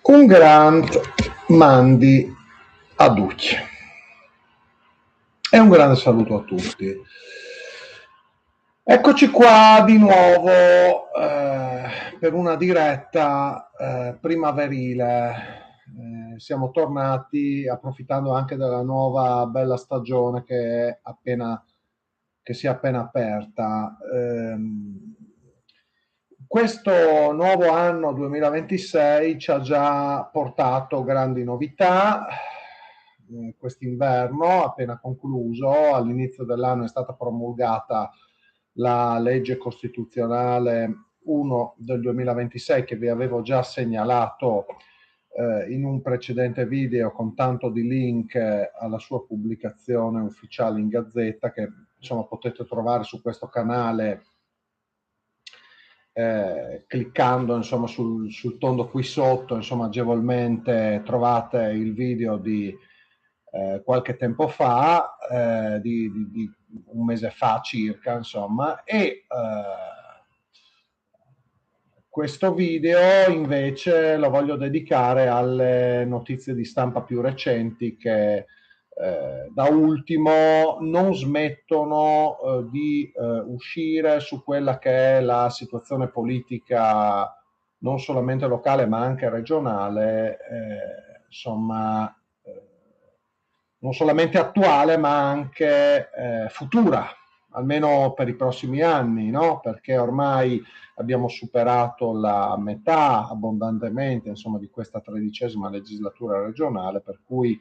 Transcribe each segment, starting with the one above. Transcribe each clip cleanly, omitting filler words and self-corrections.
Un grande mandi a tutti e un grande saluto a tutti. Eccoci qua di nuovo per una diretta primaverile. Siamo tornati approfittando anche della nuova bella stagione che si è appena aperta. Questo nuovo anno 2026 ci ha già portato grandi novità. Quest'inverno appena concluso, all'inizio dell'anno è stata promulgata la legge costituzionale 1 del 2026 che vi avevo già segnalato in un precedente video con tanto di link alla sua pubblicazione ufficiale in Gazzetta, che insomma potete trovare su questo canale cliccando insomma sul tondo qui sotto. Insomma, agevolmente trovate il video di qualche tempo fa, di un mese fa circa, insomma, e questo video invece lo voglio dedicare alle notizie di stampa più recenti che da ultimo non smettono di uscire su quella che è la situazione politica non solamente locale ma anche regionale, insomma, non solamente attuale ma anche futura, almeno per i prossimi anni, no? Perché ormai abbiamo superato la metà abbondantemente, insomma, di questa 13ª legislatura regionale, per cui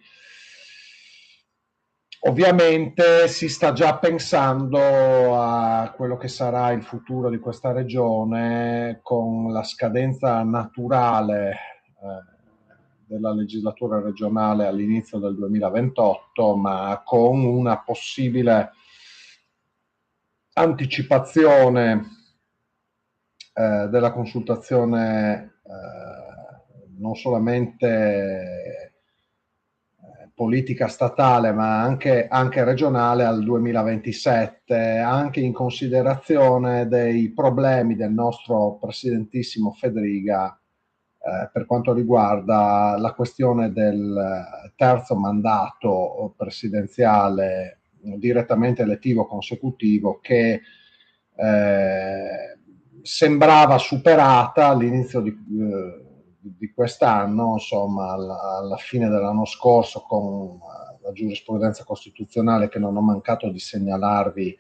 ovviamente si sta già pensando a quello che sarà il futuro di questa regione con la scadenza naturale della legislatura regionale all'inizio del 2028, ma con una possibile anticipazione della consultazione non solamente politica statale ma anche regionale al 2027, anche in considerazione dei problemi del nostro presidentissimo Fedriga per quanto riguarda la questione del terzo mandato presidenziale direttamente elettivo consecutivo, che sembrava superata all'inizio di quest'anno, insomma alla fine dell'anno scorso, con la giurisprudenza costituzionale che non ho mancato di segnalarvi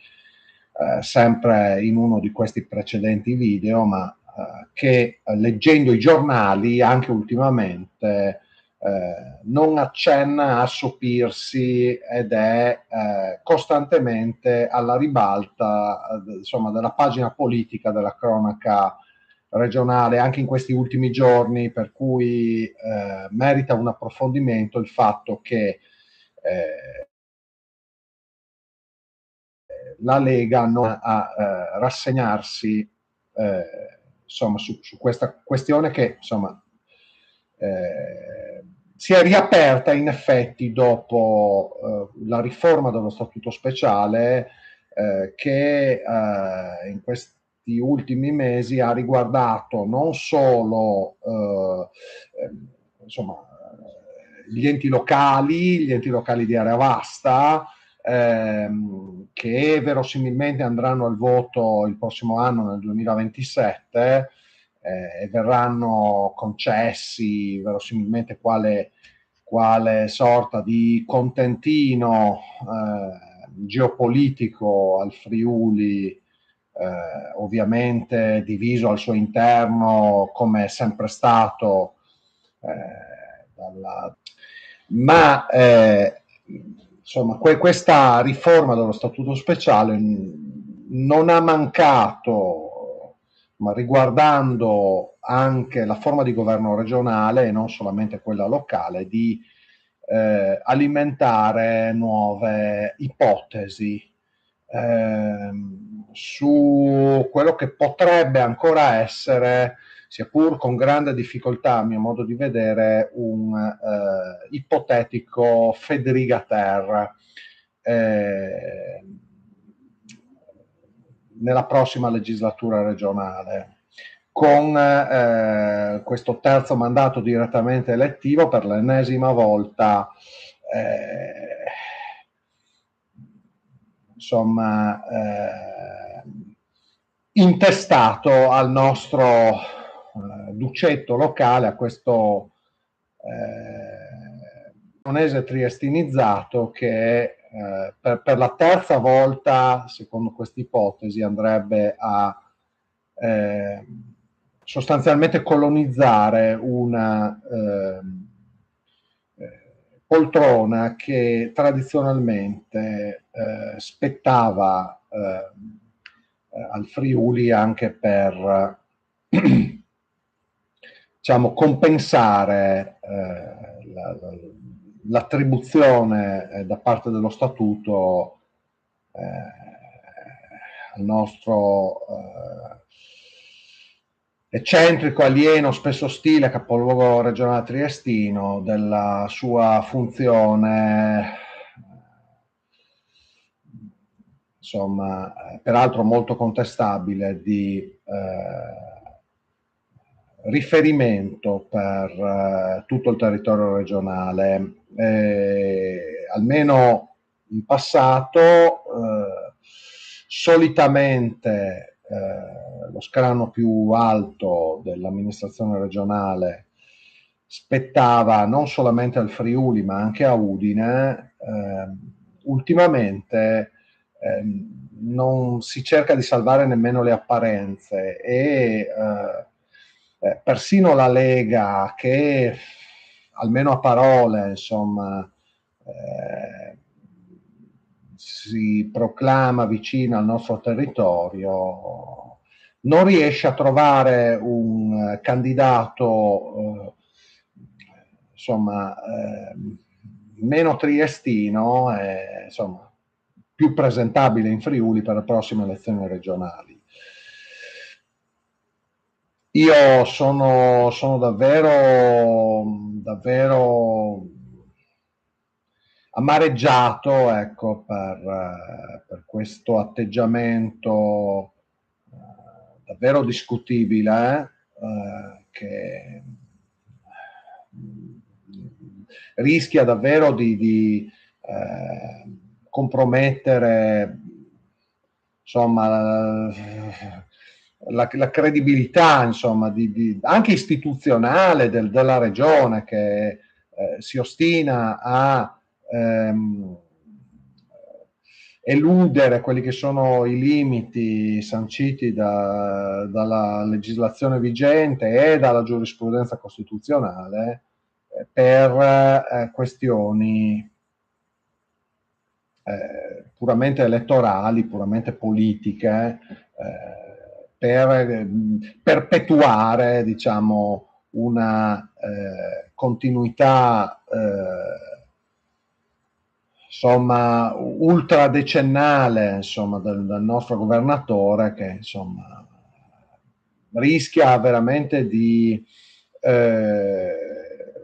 sempre in uno di questi precedenti video, ma che leggendo i giornali anche ultimamente non accenna a sopirsi ed è costantemente alla ribalta insomma, della pagina politica della cronaca regionale anche in questi ultimi giorni, per cui merita un approfondimento il fatto che la Lega non a rassegnarsi insomma, su questa questione che insomma si è riaperta in effetti dopo la riforma dello Statuto speciale che in questi ultimi mesi ha riguardato non solo insomma, gli enti locali di area vasta, che verosimilmente andranno al voto il prossimo anno nel 2027 e verranno concessi verosimilmente quale sorta di contentino geopolitico al Friuli, ovviamente diviso al suo interno come è sempre stato ma insomma questa riforma dello statuto speciale non ha mancato, ma riguardando anche la forma di governo regionale e non solamente quella locale, di alimentare nuove ipotesi su quello che potrebbe ancora essere, sia pur con grande difficoltà a mio modo di vedere, un ipotetico Fedriga-ter nella prossima legislatura regionale. con questo terzo mandato direttamente elettivo per l'ennesima volta, insomma, intestato al nostro ducetto locale, a questo veronese triestinizzato che per la terza volta, secondo questa ipotesi, andrebbe a sostanzialmente colonizzare una poltrona che tradizionalmente spettava al Friuli anche per diciamo, compensare l'attribuzione da parte dello Statuto al nostro eccentrico, alieno, spesso ostile capoluogo regionale triestino della sua funzione, insomma, peraltro molto contestabile, di riferimento per tutto il territorio regionale. Almeno in passato, solitamente lo scranno più alto dell'amministrazione regionale spettava non solamente al Friuli ma anche a Udine. Ultimamente non si cerca di salvare nemmeno le apparenze e persino la Lega, che almeno a parole, insomma, si proclama vicina al nostro territorio, non riesce a trovare un candidato insomma meno triestino e insomma più presentabile in Friuli per le prossime elezioni regionali. Io sono davvero amareggiato, ecco, per questo atteggiamento davvero discutibile, che rischia davvero di compromettere, insomma, la credibilità, insomma, anche istituzionale della regione, che si ostina a eludere quelli che sono i limiti sanciti dalla legislazione vigente e dalla giurisprudenza costituzionale per questioni puramente elettorali, puramente politiche, per perpetuare, diciamo, una continuità insomma ultradecennale, insomma, del nostro governatore, che insomma rischia veramente di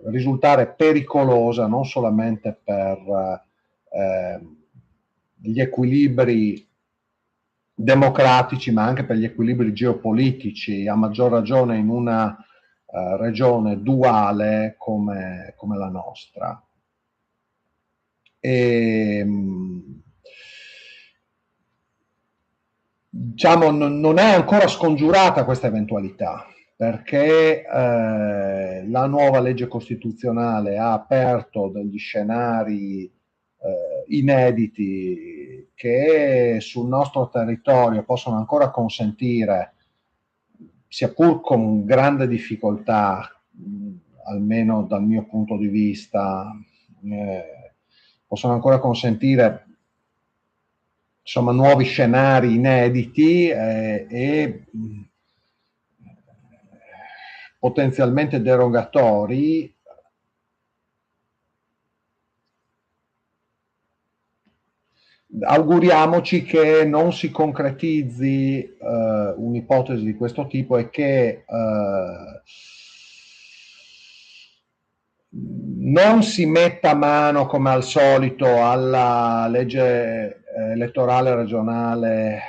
risultare pericolosa non solamente per gli equilibri democratici, ma anche per gli equilibri geopolitici, a maggior ragione in una regione duale come la nostra. Diciamo, non è ancora scongiurata questa eventualità, perché la nuova legge costituzionale ha aperto degli scenari inediti che sul nostro territorio possono ancora consentire, sia pur con grande difficoltà, almeno dal mio punto di vista, possono ancora consentire insomma nuovi scenari inediti e potenzialmente derogatori. Auguriamoci che non si concretizzi un'ipotesi di questo tipo e che non si metta mano come al solito alla legge elettorale regionale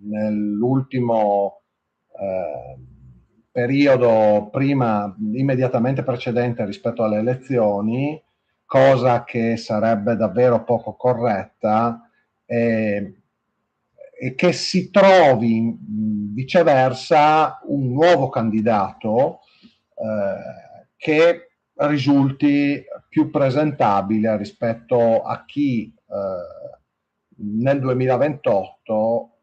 nell'ultimo periodo prima, immediatamente precedente rispetto alle elezioni, cosa che sarebbe davvero poco corretta, e che si trovi viceversa un nuovo candidato che risulti più presentabile rispetto a chi nel 2028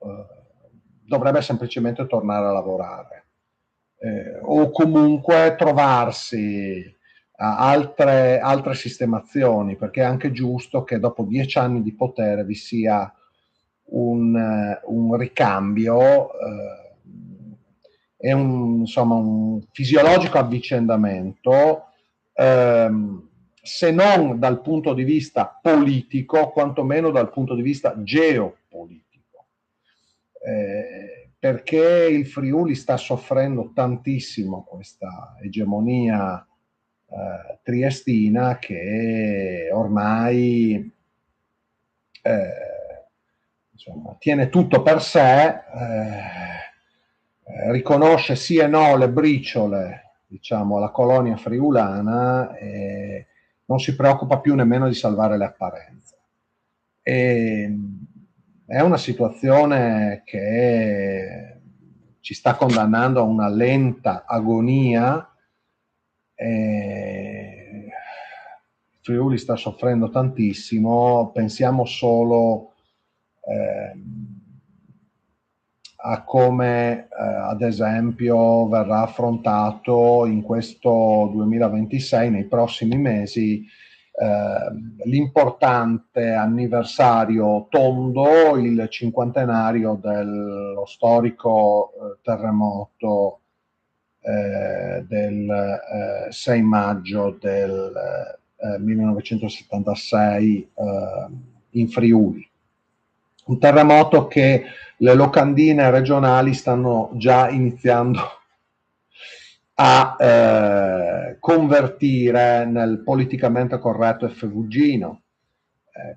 dovrebbe semplicemente tornare a lavorare, o comunque trovarsi altre sistemazioni, perché è anche giusto che dopo 10 anni di potere vi sia un ricambio e insomma, un fisiologico avvicendamento, se non dal punto di vista politico, quantomeno dal punto di vista geopolitico. Perché il Friuli sta soffrendo tantissimo questa egemonia triestina, che ormai insomma, tiene tutto per sé, riconosce sì e no le briciole, diciamo, alla colonia friulana, e non si preoccupa più nemmeno di salvare le apparenze. È una situazione che ci sta condannando a una lenta agonia. Friuli sta soffrendo tantissimo, pensiamo solo a come ad esempio verrà affrontato in questo 2026, nei prossimi mesi, l'importante anniversario tondo, il cinquantenario dello storico terremoto del 6 maggio del 1976 in Friuli. Un terremoto che le locandine regionali stanno già iniziando a convertire nel politicamente corretto effevugino,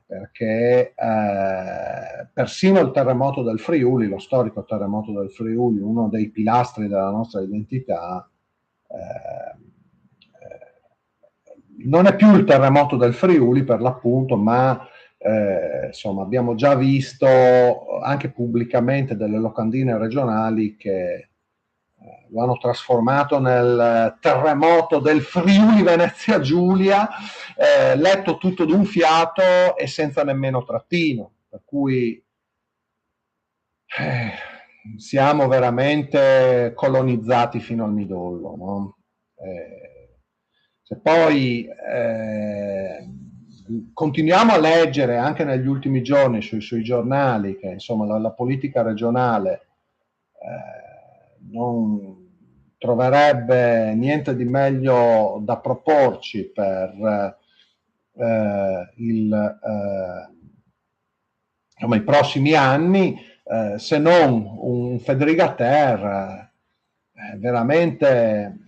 perché persino il terremoto del Friuli, lo storico terremoto del Friuli, uno dei pilastri della nostra identità, non è più il terremoto del Friuli per l'appunto, ma insomma, abbiamo già visto anche pubblicamente delle locandine regionali che lo hanno trasformato nel terremoto del Friuli Venezia Giulia, letto tutto d'un fiato e senza nemmeno trattino, per cui siamo veramente colonizzati fino al midollo, no? Se poi continuiamo a leggere anche negli ultimi giorni sui giornali che insomma la politica regionale non troverebbe niente di meglio da proporci per insomma, i prossimi anni, se non un Federica-Ter veramente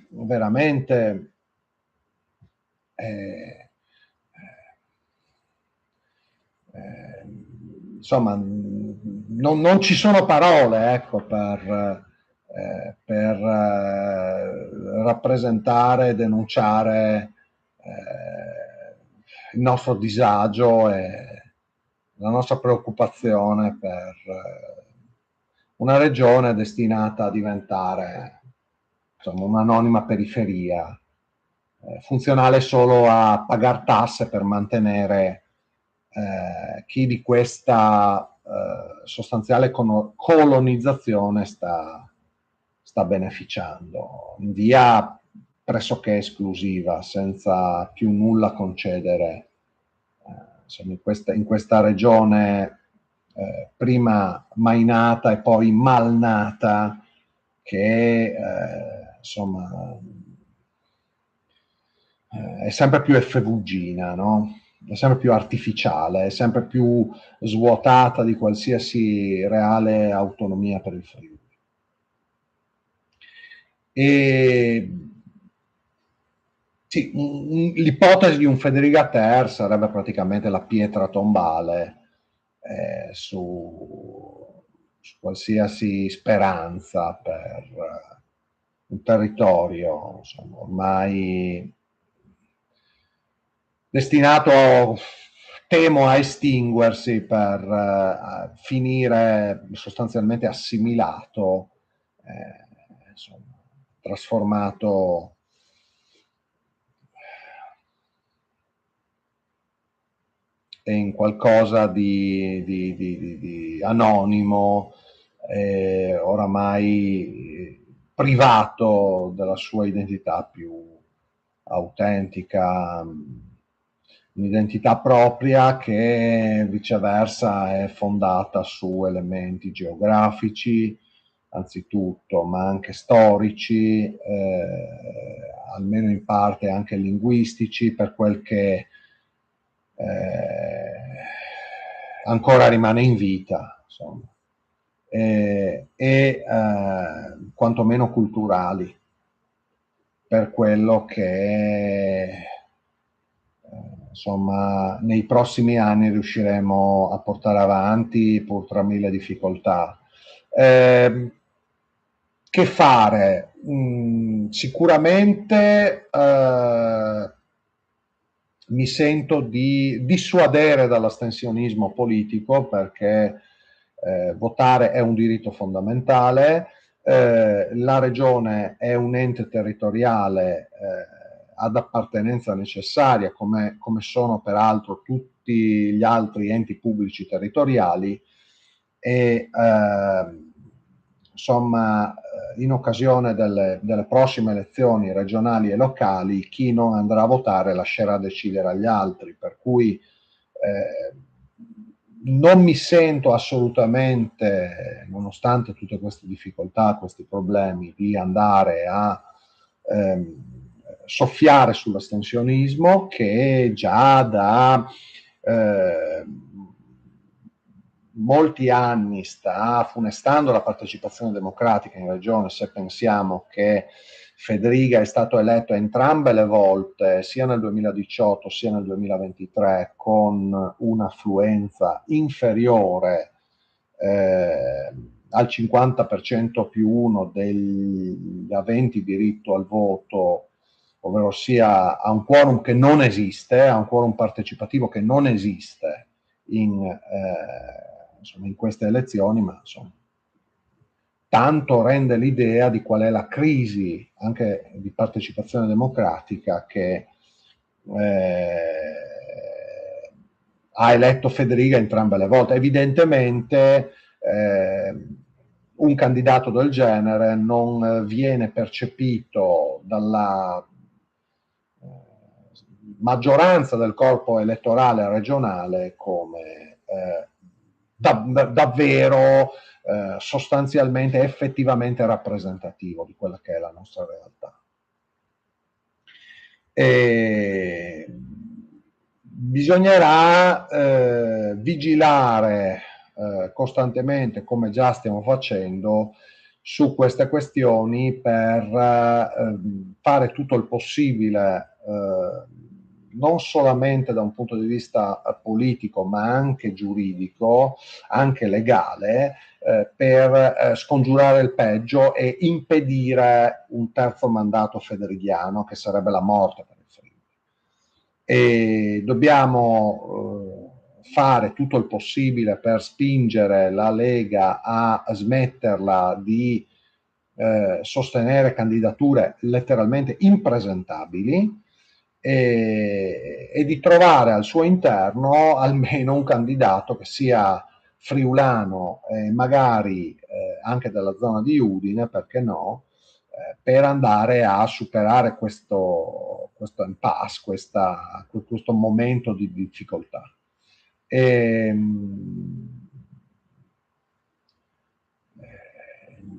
insomma, non ci sono parole, ecco, per rappresentare e denunciare il nostro disagio e la nostra preoccupazione per una regione destinata a diventare, insomma, un'anonima periferia, funzionale solo a pagare tasse per mantenere chi di questa sostanziale colonizzazione sta beneficiando in via pressoché esclusiva, senza più nulla concedere insomma, in questa regione prima mai nata e poi malnata, che insomma è sempre più effevugina, no? È sempre più artificiale, è sempre più svuotata di qualsiasi reale autonomia per il Friuli. E sì, l'ipotesi di un Federica-Ter sarebbe praticamente la pietra tombale su qualsiasi speranza per un territorio, insomma, ormai destinato, temo, a estinguersi per finire sostanzialmente assimilato, insomma, trasformato in qualcosa di anonimo, oramai privato della sua identità più autentica, un'identità propria che viceversa è fondata su elementi geografici, anzitutto, ma anche storici, almeno in parte anche linguistici, per quel che ancora rimane in vita, insomma, e quantomeno culturali, per quello che insomma nei prossimi anni riusciremo a portare avanti, pur tra mille difficoltà. Che fare? Sicuramente mi sento di dissuadere dall'astensionismo politico, perché votare è un diritto fondamentale, la regione è un ente territoriale ad appartenenza necessaria, come sono peraltro tutti gli altri enti pubblici territoriali, e insomma, in occasione delle prossime elezioni regionali e locali, chi non andrà a votare lascerà decidere agli altri, per cui non mi sento assolutamente, nonostante tutte queste difficoltà, questi problemi, di andare a soffiare sull'astensionismo, che già da molti anni sta funestando la partecipazione democratica in regione, se pensiamo che Fedriga è stato eletto entrambe le volte, sia nel 2018 sia nel 2023, con un'affluenza inferiore al 50% più uno degli aventi diritto al voto, ovvero sia a un quorum che non esiste, a un quorum partecipativo che non esiste insomma, in queste elezioni, ma insomma, tanto rende l'idea di qual è la crisi anche di partecipazione democratica che ha eletto Federica entrambe le volte. Evidentemente un candidato del genere non viene percepito dalla maggioranza del corpo elettorale regionale come davvero sostanzialmente, effettivamente rappresentativo di quella che è la nostra realtà. E bisognerà vigilare costantemente, come già stiamo facendo, su queste questioni, per fare tutto il possibile, non solamente da un punto di vista politico, ma anche giuridico, anche legale, per scongiurare il peggio e impedire un terzo mandato federighiano, che sarebbe la morte per il Friuli. E dobbiamo fare tutto il possibile per spingere la Lega a smetterla di sostenere candidature letteralmente impresentabili, e di trovare al suo interno almeno un candidato che sia friulano, magari anche della zona di Udine, perché no, per andare a superare questo impasse, questo momento di difficoltà.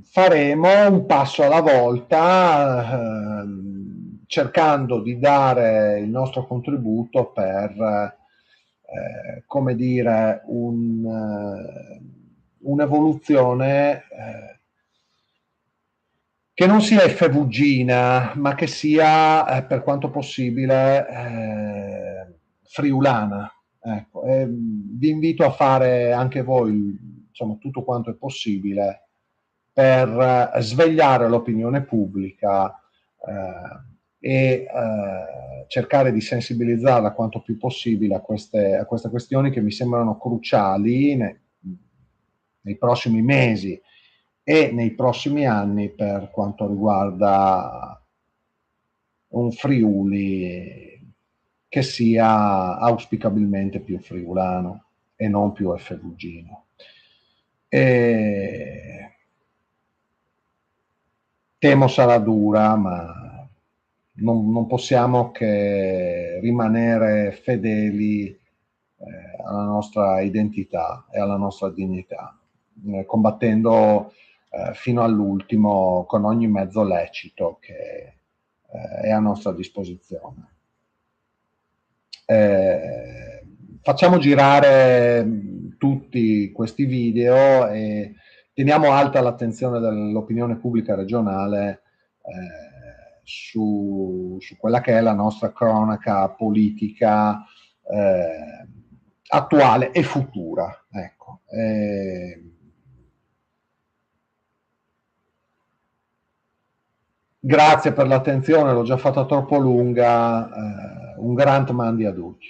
Faremo un passo alla volta, cercando di dare il nostro contributo per, come dire, un'evoluzione che non sia effevugina, ma che sia, per quanto possibile, friulana. Ecco, vi invito a fare anche voi insomma, tutto quanto è possibile per svegliare l'opinione pubblica e cercare di sensibilizzarla quanto più possibile a queste questioni che mi sembrano cruciali nei prossimi mesi e nei prossimi anni per quanto riguarda un Friuli che sia auspicabilmente più friulano e non più FVGino. E temo sarà dura, ma non possiamo che rimanere fedeli alla nostra identità e alla nostra dignità, combattendo fino all'ultimo con ogni mezzo lecito che è a nostra disposizione. Facciamo girare tutti questi video e teniamo alta l'attenzione dell'opinione pubblica regionale su quella che è la nostra cronaca politica attuale e futura. Ecco. Grazie per l'attenzione, l'ho già fatta troppo lunga. Un grand mandi a tutti.